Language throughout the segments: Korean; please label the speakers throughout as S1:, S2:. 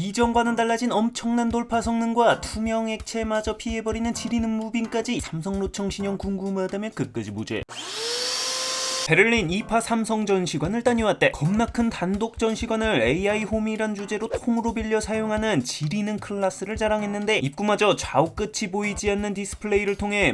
S1: 이전과는 달라진 엄청난 돌파 성능과 투명 액체마저 피해버리는 지리는 무빙까지 삼성 로청 신형 궁금하다면 끝까지 보자. 베를린 2파 삼성 전시관을 다녀왔대. 겁나 큰 단독 전시관을 AI 홈이란 주제로 통으로 빌려 사용하는 지리는 클래스를 자랑했는데 입구마저 좌우 끝이 보이지 않는 디스플레이를 통해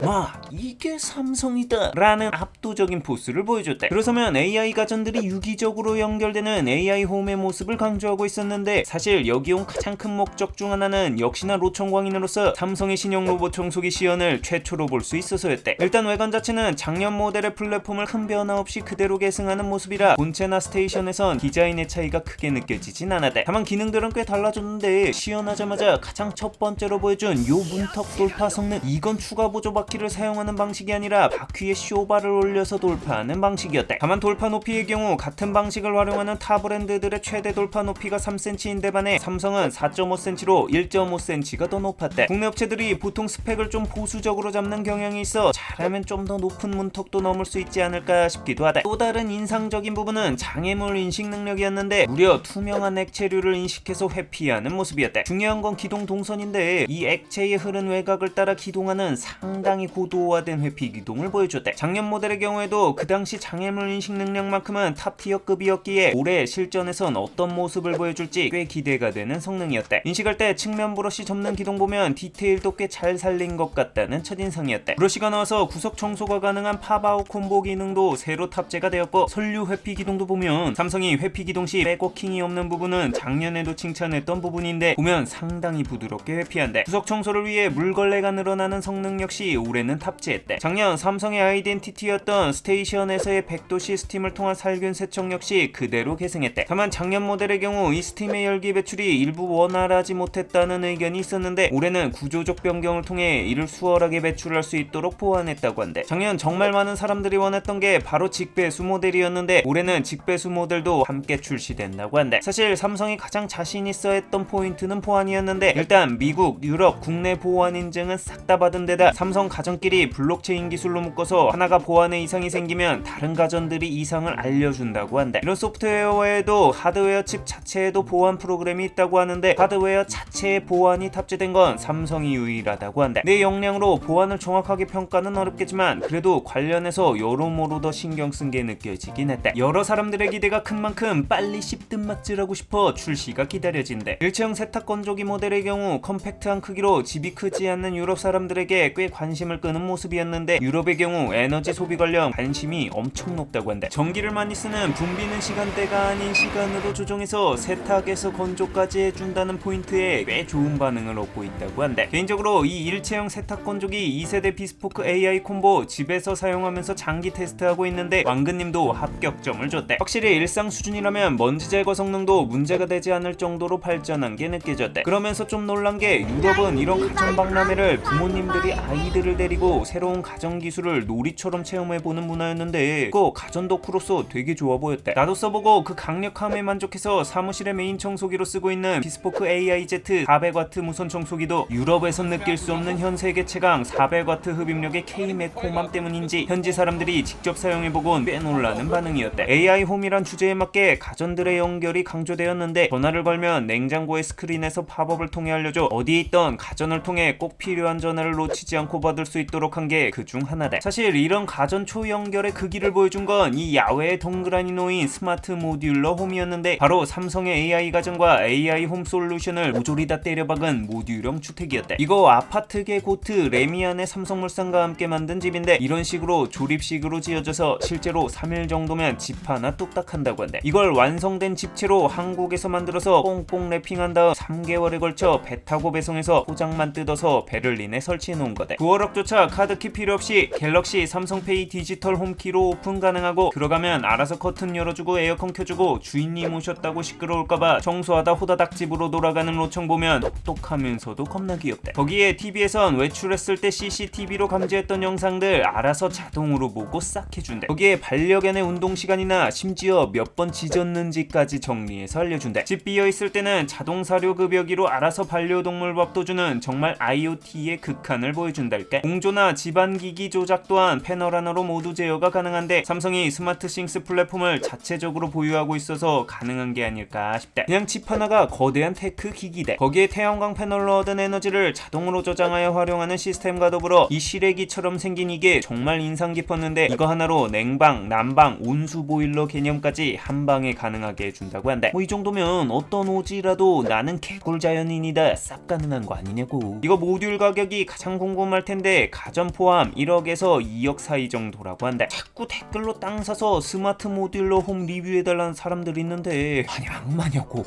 S1: 이게 삼성이다 라는 압도적인 포스를 보여줬대. 그러서면 AI 가전들이 유기적으로 연결되는 AI 홈의 모습을 강조하고 있었는데 사실 여기 온 가장 큰 목적 중 하나는 역시나 로청광인으로서 삼성의 신형 로봇 청소기 시연을 최초로 볼 수 있어서였대. 일단 외관 자체는 작년 모델의 플랫폼을 큰 변화 없이 그대로 계승하는 모습이라 본체나 스테이션에선 디자인의 차이가 크게 느껴지진 않았대. 다만 기능들은 꽤 달라졌는데 시연하자마자 가장 첫 번째로 보여준 요 문턱 돌파 성능, 이건 추가 보조 바퀴를 사용하는 방식이 아니라 바퀴에 쇼바를 올려서 돌파하는 방식이었대. 다만 돌파 높이의 경우 같은 방식을 활용하는 타 브랜드들의 최대 돌파 높이가 3cm인데 반해 삼성은 4.5cm로 1.5cm가 더 높았대. 국내 업체들이 보통 스펙을 좀 보수적으로 잡는 경향이 있어 잘하면 좀 더 높은 문턱도 넘을 수 있지 않을까 싶기도 하다. 또 다른 인상적인 부분은 장애물 인식 능력이었는데 무려 투명한 액체류를 인식해서 회피하는 모습이었대. 중요한 건 기동 동선인데 이 액체의 흐른 외곽을 따라 기동하는 상당히 고도화된 회피 기동을 보여줬대. 작년 모델의 경우에도 그 당시 장애물 인식 능력만큼은 탑티어급이었기에 올해 실전에선 어떤 모습을 보여줄지 꽤 기대가 되는 성능이었대. 인식할 때 측면 브러쉬 접는 기동 보면 디테일도 꽤 잘 살린 것 같다는 첫인상이었대. 브러쉬가 나와서 구석 청소가 가능한 팝아웃 콤보 기능도 새로 탑재가 되었고 선류 회피 기동도 보면 삼성이 회피 기동 시 백워킹이 없는 부분은 작년에도 칭찬했던 부분인데 보면 상당히 부드럽게 회피한대. 구석 청소를 위해 물걸레가 늘어나는 성능 역시 올해는 탑재했대. 작년 삼성의 아이덴티티였던 스테이션에서의 100도 시스템을 통한 살균 세척 역시 그대로 계승했대. 다만 작년 모델의 경우 이 스팀의 열기 배출이 일부 원활하지 못했다는 의견이 있었는데 올해는 구조적 변경을 통해 이를 수월하게 배출할 수 있도록 보완했다고 한대. 작년 정말 많은 사람들이 원했던 게 바로 직배수 모델이었는데 올해는 직배수 모델도 함께 출시된다고 한대. 사실 삼성이 가장 자신 있어 했던 포인트는 보안이었는데 일단 미국, 유럽, 국내 보안 인증은 싹 다 받은 데다 삼성 가전끼리 블록체인 기술로 묶어서 하나가 보안에 이상이 생기면 다른 가전들이 이상을 알려준다고 한대. 이런 소프트웨어 외에도 하드웨어 칩 자체에도 보안 프로그램이 있다고 하는데 하드웨어 자체에 보안이 탑재된 건 삼성이 유일하다고 한대. 내 역량으로 보안을 정확하게 평가는 어렵겠지만 그래도 관련해서 여러모로 더 신경 쓴 게 느껴지긴 했대. 여러 사람들의 기대가 큰 만큼 빨리 씹든맛질하고 싶어 출시가 기다려진대. 일체형 세탁 건조기 모델의 경우 컴팩트한 크기로 집이 크지 않는 유럽 사람들에게 꽤 관심을 끄는 모습이었는데 유럽의 경우 에너지 소비 관련 관심이 엄청 높다고 한대. 전기를 많이 쓰는 붐비는 시간대가 아닌 시간으로 조정해서 세탁에서 건조까지 해준다는 포인트에 꽤 좋은 반응을 얻고 있다고 한대. 개인적으로 이 일체형 세탁 건조기 2세대 비스포크 AI 콤보 집에서 사용하면서 장기 테스트하고 있는데 왕근님도 합격점을 줬대. 확실히 일상 수준이라면 먼지 제거 성능도 문제가 되지 않을 정도로 발전한 게 느껴졌대. 그러면서 좀 놀란 게 유럽은 이런 가전 박람회를 부모님들이 아이들을 데리고 새로운 가전 기술을 놀이처럼 체험해보는 문화였는데 그거 가전 덕후로서 되게 좋아 보였대. 나도 써보고 그 강력함에 만족해서 사무실의 메인 청소기로 쓰고 있는 비스포크 AIZ 400W 무선 청소기도 유럽에선 느낄 수 없는 현 세계 최강 400W 흡입력의 K-매코맘 때문인지 현지 사람들이 직접 사용해보곤 꽤 놀라는 반응이었대. AI 홈이란 주제에 맞게 가전들의 연결이 강조되었는데 전화를 걸면 냉장고의 스크린에서 팝업을 통해 알려줘 어디에 있던 가전을 통해 꼭 필요한 전화를 놓치지 않고 받을 수 있도록 한 게 그 중 하나다. 사실 이런 가전 초연결의 크기를 보여준 건 이 야외에 동그라니 놓인 스마트 모듈러 홈이었는데 바로 삼성의 AI 가전과 AI 홈 솔루션을 모조리 다 때려박은 모듈형 주택이었대. 이거 아파트계 고트 레미안의 삼성물산과 함께 만든 집인데 이런 식으로 조립식으로 지어져서 실제로 3일 정도면 집 하나 뚝딱 한다고 한대. 이걸 완성된 집체로 한국에서 만들어서 뽕뽕 랩핑한 다음 3개월에 걸쳐 배 타고 배송해서 포장만 뜯어서 베를린에 설치해 놓은 거대. 9월억조차 카드키 필요 없이 갤럭시 삼성페이 디지털 홈키로 오픈 가능하고 들어가면 알아서 커튼 열어주고 에어컨 켜주고 주인님 오셨다고 시끄러울까봐 청소하다 호다닥 집으로 돌아가는 로청 보면 똑똑하면서도 겁나 귀엽대. 거기에 TV에선 외출했을 때 CCTV로 감지했던 영상들 알아서 자동으로 보고 싹 해준대. 거기에 반려견의 운동 시간이나 심지어 몇 번 짖었는지까지 정리해서 알려준대. 집 비어있을 때는 자동 사료 급여기로 알아서 반려동물 밥도 주는 정말 IoT의 극한을 보여준달까. 공조나 집안기기 조작 또한 패널 하나로 모두 제어가 가능한데 삼성이 스마트싱스 플랫폼을 자체적으로 보유하고 있어서 가능한 게 아닐까 싶다. 그냥 칩 하나가 거대한 테크 기기대. 거기에 태양광 패널로 얻은 에너지를 자동으로 저장하여 활용하는 시스템과 더불어 이 실외기처럼 생긴 이게 정말 인상 깊었는데 이거 하나로 냉방, 난방, 온수 보일러 개념까지 한 방에 가능하게 해준다고 한다. 뭐 이 정도면 어떤 오지라도 나는 개꿀 자연인이다 싹 가능한 거 아니냐고. 이거 모듈 가격이 가장 궁금할 텐데 가전 포함 1억에서 2억 사이 정도라고 한다. 자꾸 댓글로 땅 사서 스마트 모듈러 홈 리뷰해달라는 사람들 있는데 아니 악마냐고.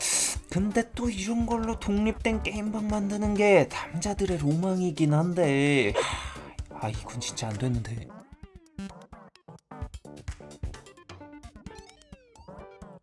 S1: 근데 또 이런 걸로 독립된 게임방 만드는 게 남자들의 로망이긴 한데 이건 진짜 안 되는데.